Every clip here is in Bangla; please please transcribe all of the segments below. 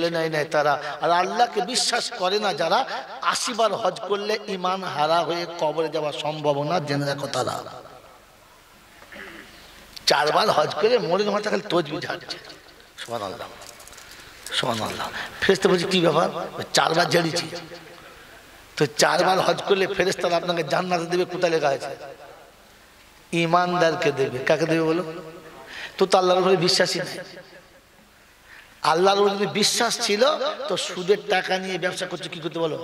ছেলে নেয় নাই তারা। আর আল্লাহকে বিশ্বাস করে না যারা, 80 বার হজ করলে ঈমান হারা হয়ে কবরে যাওয়ার সম্ভাবনা জেনে রাখো তারা। 4 বার হজ করে মরে মাথা খালি তসবিহ ঝাড়ছে, সুবহানাল্লাহ সুবহানাল্লাহ। ফেরেশতা বলছে কি ব্যাপার? 4 বার ঝাড়িছি। তো 4 বার হজ করলে ফেরেশতারা আপনাকে জান্নাতে দেবে, কোথায় লেখা আছে? ঈমানদারকে দেবে। কাকে দেবে বলো? তো আল্লাহর উপরে বিশ্বাসই নাই। আল্লাহর উপরে যদি বিশ্বাস ছিল তো সুদের টাকা নিয়ে ব্যবসা করছে কি করতে বলো?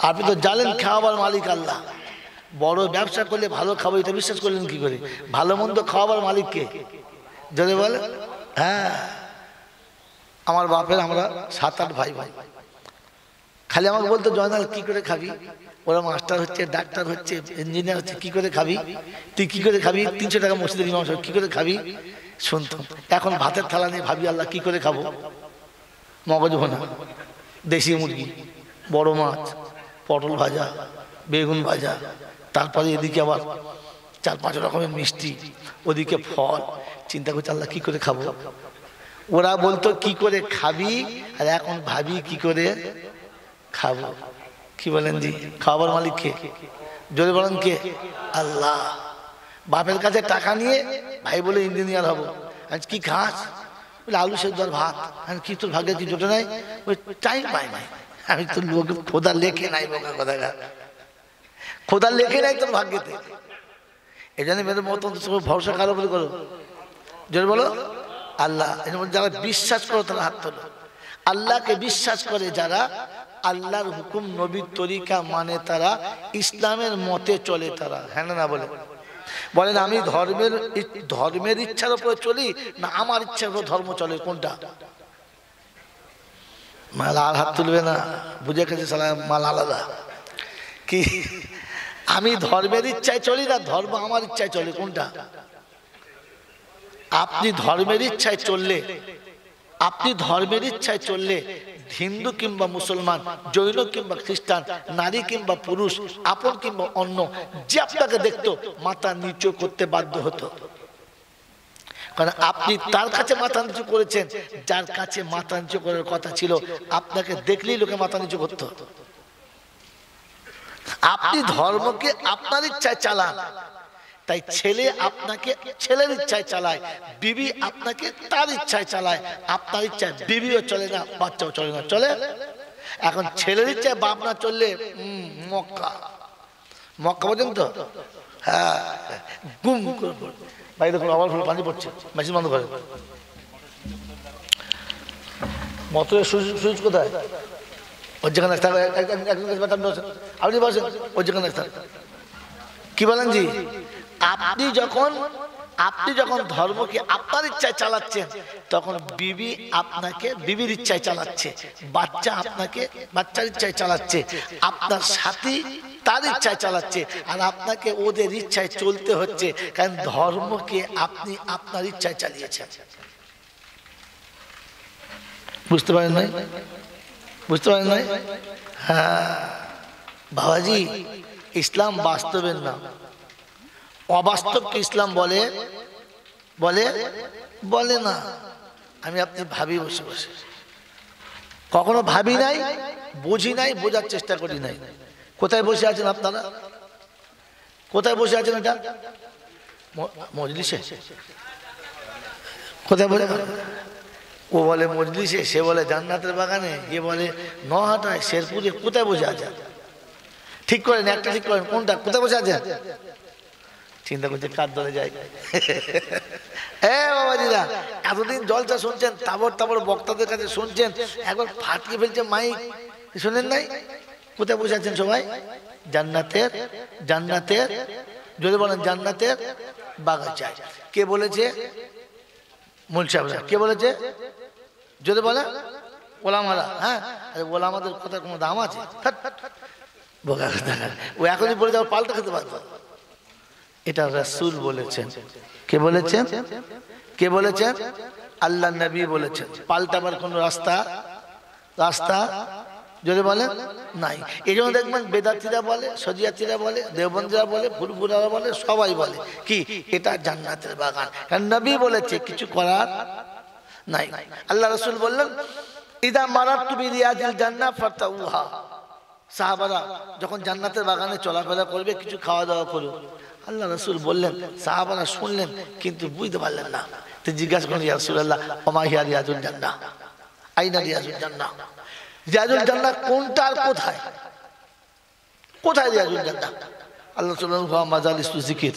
আপনি তো জানেন খাওয়াবার মালিক আল্লাহ, বড় ব্যবসা করলে ভালো খাবো এটা বিশ্বাস করলেন কি করে? ভালো মন্দ খাওয়াবার মালিক কে? যদি বলে হ্যাঁ, আমার বাপের আমরা 7-8 ভাই ভাই, খালি আমাকে বলতো জয়নাল কি করে খাবি? ওরা মাস্টার হচ্ছে, ডাক্তার হচ্ছে, ইঞ্জিনিয়ার হচ্ছে, কি করে খাবি? তুই কি করে খাবি? 300 টাকা মসজিদের ইমাম সাহেব, কি করে খাবি? শুনতাম। এখন ভাতের থালা নিয়ে ভাবি আল্লাহ কি করে খাবো? মগজ ভোনা, দেশি মুরগি, বড় মাছ, পটল ভাজা, বেগুন ভাজা, তারপরে এদিকে আবার 4-5 রকমের মিষ্টি, ওদিকে ফল। চিন্তা করছে আল্লাহ কি করে খাবো? ওরা বলতো কি করে খাবি, আর এখন ভাবি কি করে খাবো। কি বলেন জি? খাবার মালিক কে? জোরে বলেন কে? আল্লাহ। বাপের কাছে টাকা নিয়ে ভাই বলে ইঞ্জিনিয়ার হবো, আজ কি খাস? বলে আলু সেদ্ধ আর ভাত। কি তোর ভাগ্যে কি জোটে নাই? ওই টাইম পাই নাই। আমি তো লোক খোদা লেখে নাই, বোকা কথা, খোদা লেখে নাই তোর ভাগ্যেতে। এই জন্য মেয়েদের মতো ভরসা কারো বলে করো। জোরে বলো আল্লাহ। যারা বিশ্বাস করো তারা হাত তোলো। আল্লাহকে বিশ্বাস করে যারা, আল্লাহর হুকুম নবীর তরিকা মানে তারা, ইসলামের মতে চলে তারা। হ্যাঁ না বলে বলেন আমি ধর্মের ইচ্ছার উপরে চলি না আমার ইচ্ছার উপর ধর্ম চলে? কোনটা? মাল আর হাত তুলবে না, বুঝে গেছে সালা মাল আলাদা। কি আমি ধর্মের ইচ্ছায় চলি না ধর্ম আমার ইচ্ছায় চলে? কোনটা? আপনি ধর্মের ইচ্ছায় চললে হিন্দু কিংবা মুসলমান, জৈন কিংবা খ্রিস্টান, নারী কিংবা পুরুষ, আপন কিংবা অন্য, যে আপনাকে দেখতো মাথা নিচু করতে বাধ্য হতো। কারণ আপনি তার কাছে মাথা নিচু করেছেন যার কাছে মাথা নিচু করার কথা ছিল। আপনাকে দেখলেই লোকে মাথা নিচু করতো। আপনি ধর্মকে আপনার ইচ্ছায় চালান, তাই ছেলে আপনাকে ছেলের ইচ্ছায় চালায়, বিবি আপনাকে তার ইচ্ছায় চালায়। আপনার ইচ্ছায় বিবিও চলে না, বাচ্চাও চলে না। চলে? এখন ছেলের ইচ্ছায় বাপ না চললে মক্কা পর্যন্ত, হ্যাঁ গুম করে পড়বে। ভাই দেখুন আবার পানি পড়ছে, মেশিন বন্ধ করে। মতরের সুইচ কোথায়? ওর যেখানে আপনি বসেন, ওর যেখানে কি বলেন জি? আপনি যখন ধর্মকে আপনার ইচ্ছায় চালাচ্ছেন, তখন বিবি আপনাকে বিবির ইচ্ছায় চালাচ্ছে, বাচ্চা আপনাকে বাচ্চার ইচ্ছায় চালাচ্ছে, আপনার সাথী তার ইচ্ছায় চালাচ্ছে, আর আপনাকে ওদের ইচ্ছায় চলতে হচ্ছে। কারণ ধর্মকে আপনি আপনার ইচ্ছায় চালিয়েছেন। বুঝতে পারেন নাই? বুঝতে পারেন নাই? হ্যাঁ বাবাজি, ইসলাম বাস্তবের না, অবাস্তবকে ইসলাম বলে বলে বলে না। আমি আপনি ভাবি বসে বসে, কখনো ভাবি নাই, বুঝি নাই, বোঝার চেষ্টা করি নাই। কোথায় বসে আছেন আপনারা? কোথায় বসে আছেন? এটা মজলিসে। কোথায় বলে? ও বলে মজলিসে, সে বলে জান্নাতের বাগানে, এ বলে নহাটায়, শেরপুরে। কোথায় বসে আছেন? ঠিক করেন, একটা ঠিক করেন কোনটা, কোথায় বসে আছেন? চিন্তা করছে কার দলে যায়। বাবাজিরা, এতদিন জলসা শুনছেন, তাবর বক্তাদের কাছে শুনছেন, একবার ফাটিয়ে ফেলছে মাইক, শুনেন নাই? কোথায় বসে আছেন সবাই? জান্নাতের যদি বলেন জান্নাতের বাগাচায়। কে বলেছে? মূল সাহেবরা। কে বলেছে? যদি বলে ওলামারা। হ্যাঁ, ওলামাদের কথা কোনো দাম আছে? ও এখনই বলে যাও, পাল্টা খেতে পারতো। এটা রাসূল বলেছেন। কে বলেছেন? কে বলেছেন? আল্লাহ নবী বলেছেন। পাল্টাবার কোন রাস্তা যদি বলে নাই। এই জন্য দেখবেন বেদাতিরা বলে, শরিয়াতিরা বলে, দেওবন্দীরা বলে, ফুরফুরারা বলে, সবাই বলে কি এটা জান্নাতের বাগান। কারণ নবী বলেছে কিছু করার নাই। আল্লাহ রাসূল বললেন ইদা মারাতু বিরিয়াজিল জান্নাহ ফাতাউহা, সাহাবারা যখন জান্নাতের বাগানে চলাফেরা করবে কিছু খাওয়া দাওয়া করো। আল্লাহ রাসূল বললেন, সাহাবারা শুনলেন কিন্তু বুঝতে পারলেন না। তো জিজ্ঞাসা করলেন ইয়া রাসূলুল্লাহ ওমা হিয়া রিয়াজুল জান্নাহ, আইনা রিয়াজুল জান্নাহ, রিয়াজুল জান্নাহ কোনটা আর কোথায়, কোথায় রিয়াজুল জান্নাহ? আল্লাহ রাসূল বললেন মাজালিসুজ জিকির,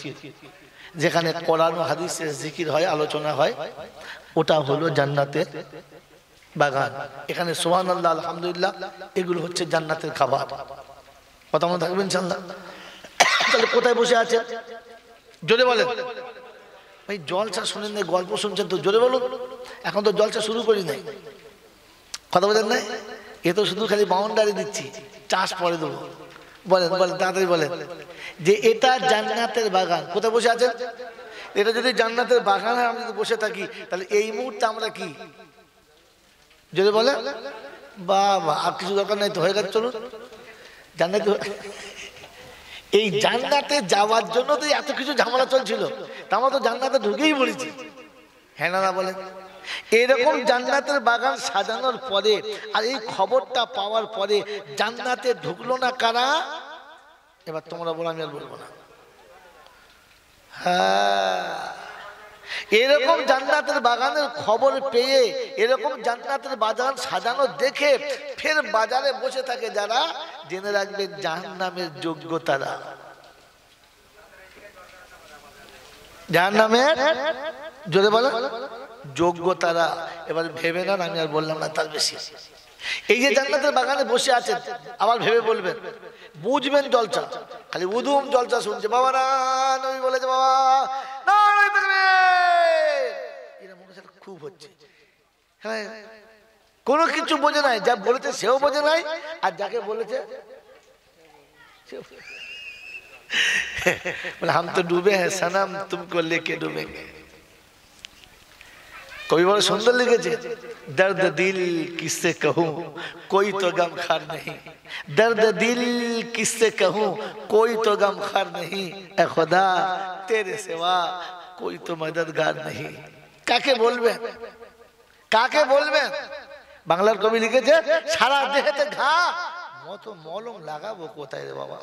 যেখানে কোরআন ও হাদিসের জিকির হয়, আলোচনা হয়, ওটা হলো জান্নাতের বাগান। এখানে সুবহানাল্লাহ আলহামদুলিল্লাহ এগুলো হচ্ছে জান্নাতের খাবার। কথা মনে থাকবেন ইনশাআল্লাহ। তাহলে কোথায় বসে আছেন জোরে বলেন। ভাই জলসা শুনেন না, গল্প শুনছেন তো জোরে বলুন। এখন তো জলসা শুরু করি নাই, কথা বলেন নাই, এ তো শুধু খালি বাউন্ডারি দিচ্ছি, চাষ পরে দেবো। বলেন বলেন তাড়াতাড়ি বলেন যে এটা জান্নাতের বাগান। কোথায় বসে আছেন? এটা যদি জান্নাতের বাগানে আমি যদি বসে থাকি তাহলে এই মুহূর্তে আমরা কি যদি বলে বাবা আর কিছু দরকার নাই তো হয়ে গেছে, চলুন জান্নাতে। এই জান্নাতে যাওয়ার জন্য তো এত কিছু ঝামেলা চলছিল, তা আমরা তো জান্নাতে ঢুকেই পড়েছি, হ্যাঁ না বলেন। এরকম জান্নাতের বাগান সাজানোর পরে আর এই খবরটা পাওয়ার পরে জান্নাতে ঢুকলো না কারা? এবার তোমরা বলো, আমি আর বলবো না। হ্যাঁ, এরকম জান্নাতের বাগানের খবর পেয়ে, এরকম জান্নাতের বাগান সাজানো দেখে ফের বাজারে বসে থাকে যারা, জেনে রাখবেন জাহান্নামের যোগ্যতারা, জাহান্নামের জোরে বলো যোগ্যতারা। এবার ভেবে না, আমি আর বললাম না তার বেশি। এই যে জান্নাতের বাগানে বসে আছেন, আবার ভেবে বলবেন, বুঝবেন জলসা, খালি উদুম জলসা শুনছে, বাবা না নবী বলেছে, বাবা না এরা মনে হচ্ছে খুব হচ্ছে। হ্যাঁ, কোনো কিছু বোঝে নাই, যা বলেছে সেও বোঝে নাই, আর যাকে বলেছে हम तो डूबे हैं सनम तुमको लेके डूबेंगे। कवि बड़ा सुंदर लिखेছে, दर्द दिल किससे कहूं कोई तो गम खार नहीं, दर्द दिल किससे कहूं कोई तो गम खार नहीं, ए खुदा तेरे सिवा कोई तो मददगार नहीं। কাকে বলবেন, কাকে বলবেন? বাংলার কবি লিখেছে, সারা দেহেতে ঘা মতো মলম লাগাবো কোথায় রে বাবা,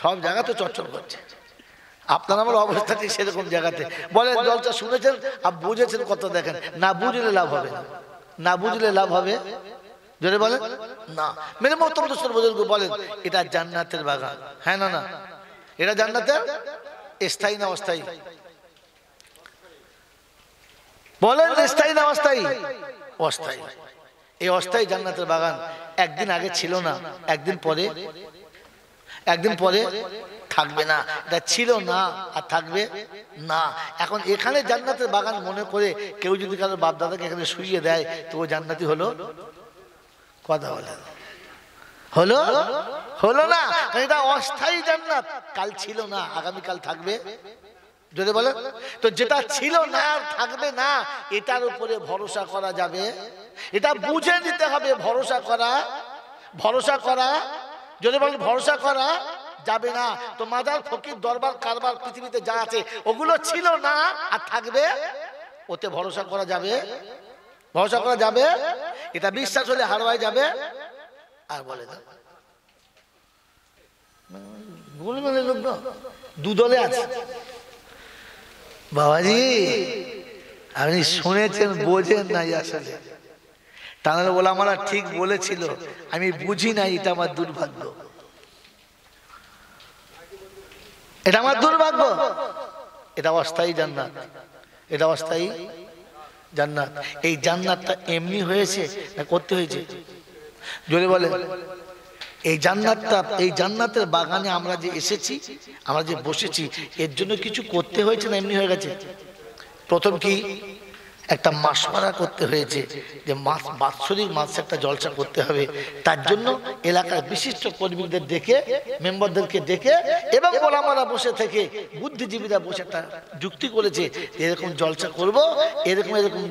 সব জায়গা তো চচ্চর করছে। আপনার আমার অবস্থা ঠিক সেরকম জায়গাতে। বলেন জলটা শুনেছেন আর বুঝেছেন কত, দেখেন না বুঝলে লাভ হবে, না বুঝলে লাভ হবে যদি বলেন না। মেরে মহতরম দোস্ত বুজুর্গ বলেন এটা জান্নাতের বাগান, হ্যাঁ না না, এটা জান্নাতের স্থায়ী না অস্থায়ী? বলেন স্থায়ী না অস্থায়ী? অস্থায়ী। এই অস্থায়ী জান্নাতের বাগান একদিন আগে ছিল না, একদিন পরে, একদিন পরে থাকবে না। এটা ছিল না আর থাকবে না। এখন এখানে জান্নাতের বাগান মনে করে কেউ যদি কারো বাপ দাদাকে এখানে শুইয়ে দেয় তো ও জান্নাতি হলো? কথা বলেন হলো? হলো না, এটা অস্থায়ী জান্নাত। কাল ছিল না, আগামীকাল থাকবে যদি বলে। তো যেটা ছিল না আর থাকবে না, এটার উপরে ভরসা করা যাবে? এটা বুঝে নিতে হবে। ভরসা করা, ভরসা করা যদি বলেন ভরসা করা যাবে না। তো মাজার ফকির দরবার কারবার পৃথিবীতে যা আছে ওগুলো ছিল না আর থাকবে, ওতে ভরসা করা যাবে? ভরসা করা যাবে? এটা বিশ্বাস হলে হারওয়ায় যাবে। আর বলে না লোক দুদলে আছে। বাবাজি আপনি শুনেছেন বোঝেন নাই আসলে, তাহলে বলে আমার ঠিক বলেছিল আমি বুঝি নাই, এটা আমার দুর্ভাগ্য, এটা আমার দুর্ভাগ্য। এটা অস্থায়ী জান্নাত, এটা অস্থায়ী জান্নাত। এই জান্নাতটা এমনি হয়েছে না করতে হয়েছে জোরে বলে? এই জান্নাতটা, এই জান্নাতের বাগানে আমরা যে এসেছি, আমরা যে বসেছি, এর জন্য কিছু করতে হয়েছে না এমনি হয়ে গেছে? প্রথম কি একটা মাসমারা করতে হয়েছে, যে বাৎসরিক মাসে একটা জলসা করতে হবে। তার জন্য এলাকার বিশিষ্ট কর্মীদের ডেকে, মেম্বারদেরকে ডেকে এবং ওলামারা বসে থেকে, বুদ্ধিজীবীরা বসে একটা যুক্তি করেছে, এরকম জলসা করব, এরকম এরকম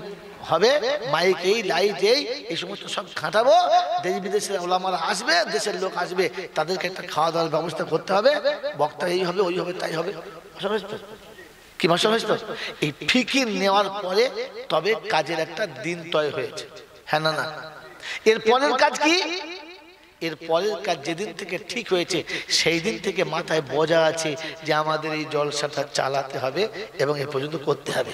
হবে, মাইক এই লাইট এই সমস্ত সব খাটাবো, দেশ বিদেশের ওলামারা আসবে, দেশের লোক আসবে, তাদেরকে একটা খাওয়া দাওয়ার ব্যবস্থা করতে হবে, বক্তা এই হবে ওই হবে তাই হবে। কি মাস্টার হয়েছে তো? এই ফিকির নেওয়ার পরে তবে কাজের একটা দিন তয় হয়েছে। হ্যাঁ না না? এর পরের কাজ কি? এর পরের কাজ যেদিন থেকে ঠিক হয়েছে সেই দিন থেকে মাথায় বোঝা আছে যে আমাদের এই জলসাটা চালাতে হবে এবং এ পর্যন্ত করতে হবে।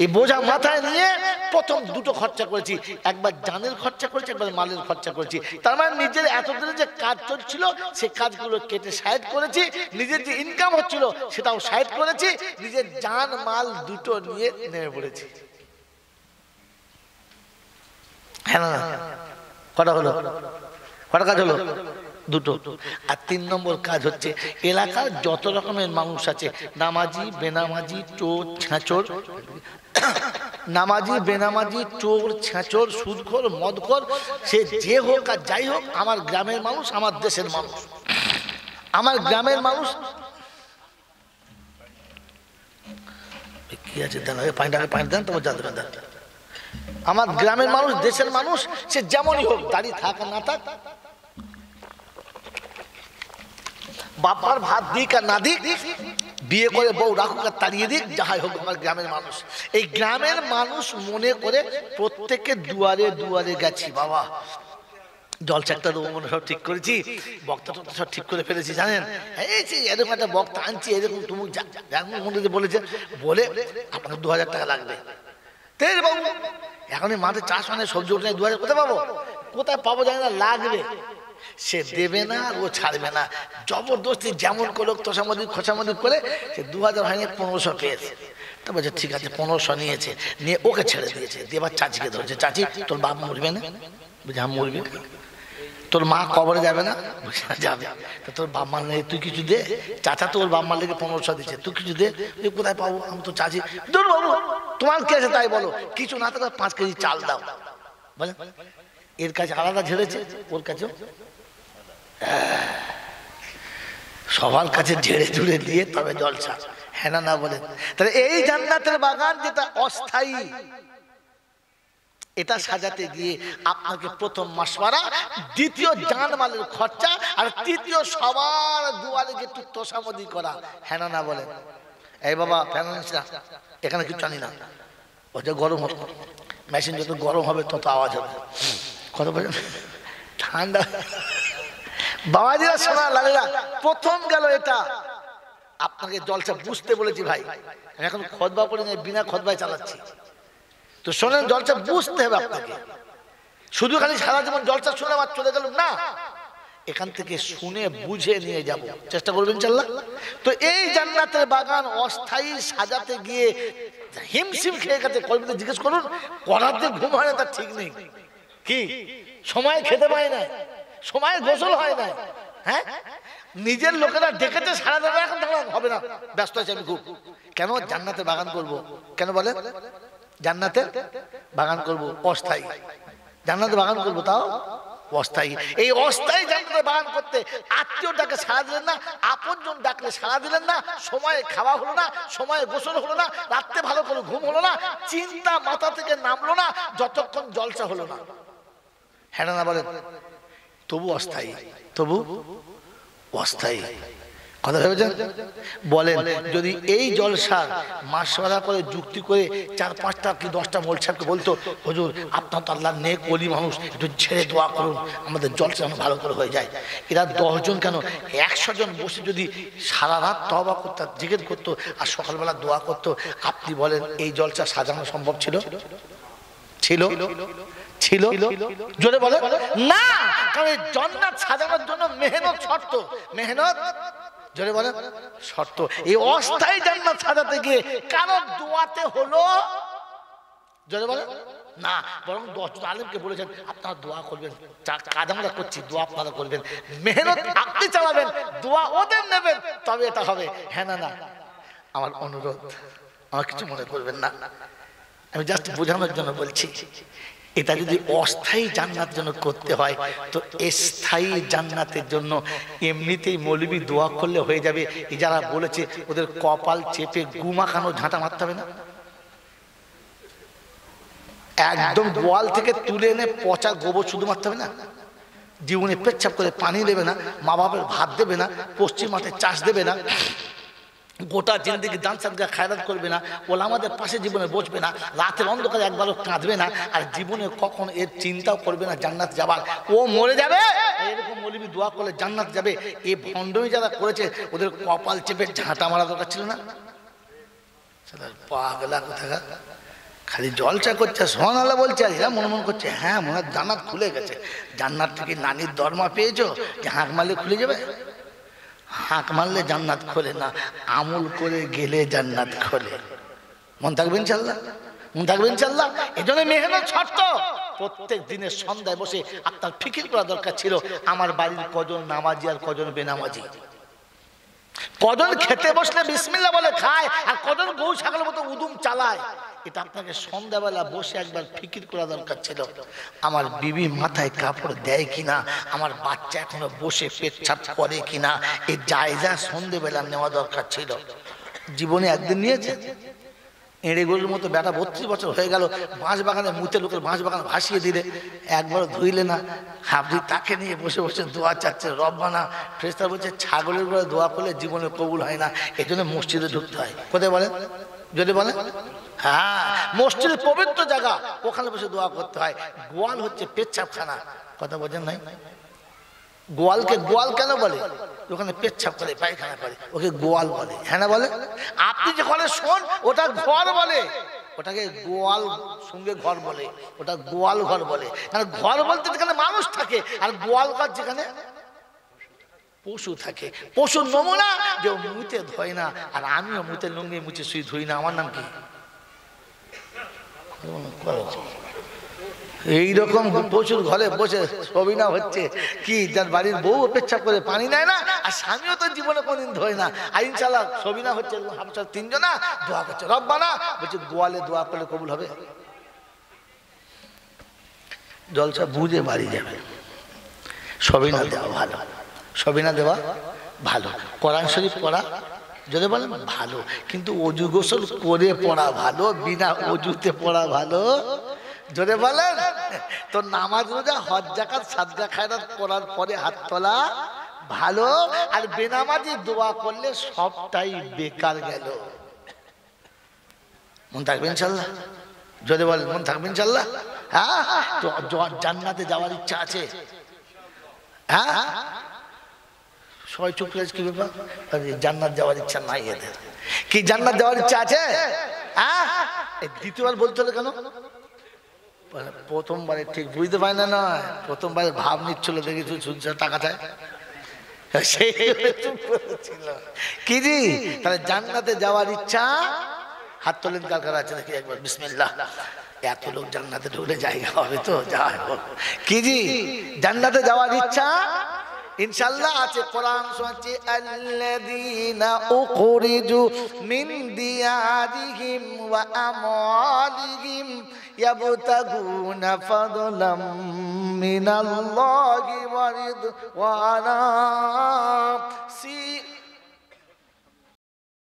এই বোঝা মাথায় নিয়ে প্রথম দুটো খরচা করেছি, একবার জানের খরচা করেছি, একবার মালের খরচা করেছি। তার মানে নিজের এতদিনে যে কাজ চলছিল সে কাজগুলো কেটে সাইড করেছি, নিজের যে ইনকাম হচ্ছিল সেটাও সাইড করেছি, নিজের জান মাল দুটো নিয়ে নেমে পড়েছি। হ্যাঁ না? কটা হলো? কটা কাজ হলো? দুটো। আর 3 নম্বর কাজ হচ্ছে এলাকার যত রকমের মানুষ আছে, নামাজি বেনামাজি চোর ছ্যাঁচোর, নামাজি বেনামাজি চোর ছ্যাঁচোর সুদখোর মদখোর সে যে হোক আর যাই হোক, আমার গ্রামের মানুষ, আমার দেশের মানুষ, আমার গ্রামের মানুষ। কি আছে দেন পানি দেন, তোমার যাদের দেন। আমার গ্রামের মানুষ, দেশের মানুষ, সে যেমনই হোক, দাড়ি থাক না থাক, বাবার ভাত দিক আর না দিক, বিয়ে করে বউ রাখুক আর তাড়িয়ে দিক, যাহাই হোক আমার গ্রামের মানুষ। এই গ্রামের মানুষ মনে করে প্রত্যেকে দুয়ারে দুয়ারে গেছি, বাবা জলসাটা দেবো মনে সব ঠিক করেছি, বক্তা টক্তা সব ঠিক করে ফেলেছি, জানেন এই যে এরকম একটা বক্তা আনছি, এরকম তুমি মনে বলেছে, বলে আপনাকে 2000 টাকা লাগবে। তেল বাবু এখন এই মাঠে চাষ মানে সবজি উঠে 2000 কোথায় পাবো? কোথায় পাবো জানি না, লাগবে। সে দেবে না, ও ছাড়বে না, জবরদস্তি যেমন করো তোষামদি খোঁচামদি করে সে 2000 হয়নি 1500 পেয়েছে। তা বলছে ঠিক আছে 1500 নিয়েছে, নিয়ে ওকে ছেড়ে দিয়েছে। দিয়ে এবার চাচিকে ধরছে, চাচি তোর বাপ মরবে না? বুঝে হ্যাঁ মরবে। তোর মা কবরে যাবে না? যাবে। তা তোর বাপ মার নেই, তুই কিছু দে। চাচা তোর বাপ মার লেগে 1500 দিচ্ছে, তুই কিছু দে। তুই কোথায় পাবো? আমি তো চাচি। ধর বাবু তোমার কি আছে তাই বলো, কিছু না থাকলে 5 কেজি চাল দাও। বলে এর কাছে আলাদা ঝেড়েছে, ওর কাছেও সবার কাছে ঝেড়ে ঝুড়ে দিয়ে তবে জলসা। হ্যাঁ না বলেন? তাহলে এই জান্নাতের বাগান যেটা অস্থায়ী, এটা সাজাতে গিয়ে আপনাকে প্রথম মাসওয়ারা, দ্বিতীয় জানমালের খরচা, আর তৃতীয় সবার দুয়ারে যে একটু তোষামদি করা। হ্যাঁ না বলেন? এই বাবা ফ্যান আনিস না, এখানে কিছু জানি না, ওটা গরম হবে, মেশিন যত গরম হবে তত আওয়াজ হবে। কথা বলেন? ঠান্ডা বাবাজিরা শোনা লাগে না। প্রথম গেল এটা। আপনাকে জলসা বুঝতে বলেছি ভাই, আমি এখন খতবা পড়ে নেই, বিনা খতবায় চালাচ্ছি। তো শোনেন, জলসা বুঝতে হবে আপনাকে। শুধু খালি সারা জীবন জলসা শুনে আমার চলে গেল না, এখান থেকে শুনে বুঝে নিয়ে যাব, চেষ্টা করবেন ইনশাআল্লাহ। তো এই জান্নাতের বাগান অস্থায়ী সাজাতে গিয়ে হিমশিম খেয়ে গেছে। কলবিতে জিজ্ঞেস করুন, করার দিয়ে ঘুম হয় না তার ঠিক নেই, কি সময় খেতে পায় না, সময় গোসল হয় না। হ্যাঁ, নিজের লোকেরা ডেকেছে সারা দেবে, এখন হবে না, ব্যস্ত আছে আমি খুব। কেন? জান্নাতের বাগান করব। কেন বলে? জান্নাতের বাগান করব অস্থায়ী, জান্নাতের বাগান করব তাও অস্থায়ী। এই অস্থায়ী জান্নাতের বাগান করতে আত্মীয় ডাকে সাড়া দিলেন না, আপনজন ডাকলে সাড়া দিলেন না, সময়ে খাওয়া হলো না, সময়ে গোসল হলো না, রাত্রে ভালো করে ঘুম হলো না, চিন্তা মাথা থেকে নামলো না, যতক্ষণ জলসা হলো না। হ্যাঁ না বলেন? তবু অস্থায়ী, তবু অস্থায়ী। কথা ভেবেছেন? বলেন, যদি এই জলসার মাসওয়ারা করে যুক্তি করে 4-5টা কি 10টা মোল সাহেবকে বলতো, হুজুর আপনার তো আল্লাহ নেক ওলি মানুষ, একটু ছেড়ে দোয়া করুন, আমাদের জলসা যেন ভালো করে হয়ে যায়। এরা 10 জন কেন 100 জন বসে যদি সারা রাত তওবা করতে, জিকির করতো আর সকালবেলা দোয়া করতো, আপনি বলেন এই জলসা সাজানো সম্ভব ছিল? ছিল? ছিল? জোরে বলে না। কারণ এই জান্নাত সাজানোর জন্য মেহনত শর্ত, মেহনত জোরে বলে শর্ত। এই অস্থায়ী জান্নাত সাজাতে গিয়ে কারো দোয়াতে হলো? জোরে বলে না। বরং 10 জন আলেমকে বলেছেন আপনারা দোয়া করবেন, কাজ আমরা করছি, দোয়া আপনারা করবেন, মেহনত আপনি চালাবেন, দোয়া ওদের নেবেন, তবে এটা হবে। হ্যাঁ না? আমার অনুরোধ, আমার কিছু মনে করবেন না, আমি জাস্ট বোঝানোর জন্য বলছি। এটা যদি অস্থায়ী জান্নাত জন্য করতে হয়, তো স্থায়ী জান্নাতের জন্য এমনিতেই মৌলবি দোয়া করলে হয়ে যাবে। এই যারা বলেছে ওদের কপাল চেপে গুমাখানো ঝাঁটা মারতে হবে না, একদম গোয়াল থেকে তুলে এনে পচা গোবর শুধু মারতে হবে না, জীবনে পেচ্ছাপ করে পানি দেবে না, মা বাবার ভাত দেবে না, পশ্চিম মাঠে চাষ দেবে না, গোটা জিন্দেগি দান সাদকা খায়রাত করবে না, ওলামাদের পাশে জীবনে বসবে না, রাতের অন্ধকারে একবারও কাঁদবে না, আর জীবনে কখন এর চিন্তাও করবে না জান্নাত যাবার, ও মরে যাবে। এরকম মৌলবি দোয়া করলে জান্নাত যাবে। এই ভণ্ডমি যারা করেছে ওদের কপাল চেপে ঝাঁটা মারা দরকার ছিল না? পাগলা কোথাকার, খালি জলসা করছে, সুবহানাল্লাহ বলছে, আর এরা মনে মনে করছে হ্যাঁ মনে হয় জান্নাত খুলে গেছে। জান্নাত থেকে নানির দরমা পেয়েছো যে হাঁক মারলে খুলে যাবে? হাঁক মারলে জান্নাত খোলে না, আমল করে গেলে জান্নাত খোলে। মন থাকবে ইনশাআল্লাহ, মন থাকবে ইনশাআল্লাহ। এই জন্য মেহনত শর্ত। প্রত্যেক দিনের সন্ধ্যায় বসে আপনার ফিকির করা দরকার ছিল আমার বাড়ির কজন নামাজি আর কজন বেনামাজি, কজন খেতে বসলে বিসমিল্লাহ বলে খায় আর কজন গরু ছাগলের মতো উদুম চালায়। এটা আপনাকে সন্ধ্যাবেলা বসে একবার ফিকির করা দরকার ছিল। আমার বিবি মাথায় কাপড় দেয় কিনা, আমার বাচ্চা এখনো বসে পেচ্ছাপ করে কিনা, এই জায়গা সন্ধ্যাবেলা নেওয়া দরকার ছিল। জীবনে একদিন নিয়েছে? এঁড়ে গরুর মতো বেটা 32 বছর হয়ে গেল, বাঁশ বাগানে মুতে লোকের বাঁশ বাগান ভাসিয়ে দিলে, একবারও ধুইলে না। আপনি তাকে নিয়ে বসে বসে দোয়া চাচ্ছে রব্বানা। ফেরেশতা বলছে ছাগলের উপরে দোয়া করলে জীবনে কবুল হয় না, এই জন্য মসজিদে ঢুকতে হয়। কোথায় বলেন? যদি বলেন হ্যাঁ, মসজিদের পবিত্র জায়গা, ওখানে বসে দোয়া করতে হয়। গোয়াল হচ্ছে পেচ্ছাপখানা, কথা বোঝেন নাই? গোয়ালকে গোয়াল কেন বলে? ওখানে পেচ্ছাপ করে পায়খানা করে, ওকে গোয়াল বলে। হ্যাঁ না বলে? আপনি যেখানে শোন ওটা ঘর বলে, ওটাকে গোয়াল সঙ্গে ঘর বলে, ওটা গোয়াল ঘর বলে। কারণ ঘর বলতে যেখানে মানুষ থাকে, আর গোয়াল ঘর যেখানে পশু থাকে। পশুর নমুনা যে মুতে ধোয় না, আর আমিও মুতে লুঙ্গি মুছে শুই ধুই না। আমার নাম কি? এইরকম প্রচুর ঘরে বসে সবিনা হচ্ছে কি, যার বাড়ির বউ অপেক্ষা করে পানি নেয় না, আর স্বামীও তো জীবনে কোনদিন ধোয় না, আর ইনশাআল্লাহ সবিনা হচ্ছে হাফসার তিনজনা দোয়া করছে রব্বানা। বলছে গোয়ালে দোয়া করলে কবুল হবে? জলসা বুঝে বাড়ি যাবে। সবিনা দেওয়া ভালো, সবিনা দেওয়া ভালো, কোরআন শরীফ পড়া যদি বলেন ভালো, কিন্তু অজু গোসল করে পড়া ভালো, বিনা অজুতে পড়া ভালো। যদি বলেন তো নামাজ রোজা হজ যাকাত সাদকা খায়রাত করার পরে হাত তোলা ভালো, আর বেনামাজি দোয়া করলে সবটাই বেকার গেল। মন থাকবে ইনশাআল্লাহ? যদি বলেন মন থাকবে ইনশাআল্লাহ? হ্যাঁ, তো জান্নাতে যাওয়ার ইচ্ছা আছে? হ্যাঁ, সবাই চুপ করে কি ব্যাপার? জান্নাত যাওয়ার ইচ্ছা নাই এদের? কি জান্নাত যাওয়ার ইচ্ছা আছে? হ্যাঁ, দ্বিতীয়বার বলতে হলো কেন? প্রথমবারে ঠিক বুঝতে পারে না, নয় প্রথমবারে ভাব নিচ্ছিল, দেখি তুই শুনছ টাকা চায়, কি জি? তাহলে জান্নাতে যাওয়ার ইচ্ছা হাত তোলেন কার কার আছে দেখি একবার। বিসমিল্লাহ। এত লোক জান্নাতে ঢুকলে জায়গা হবে তো? যাই হোক, কি জি জান্নাতে যাওয়ার ইচ্ছা ইনশাআল্লাহ আছে। কোরআন শোনাচ্ছে আল্লাযীনা উখরিজু মিন দিয়ারিহিম ওয়া আমওয়ালিহিম ইয়াবতাগুনা ফাদলাম মিনাল্লাহি ওয়া রিদওয়ানা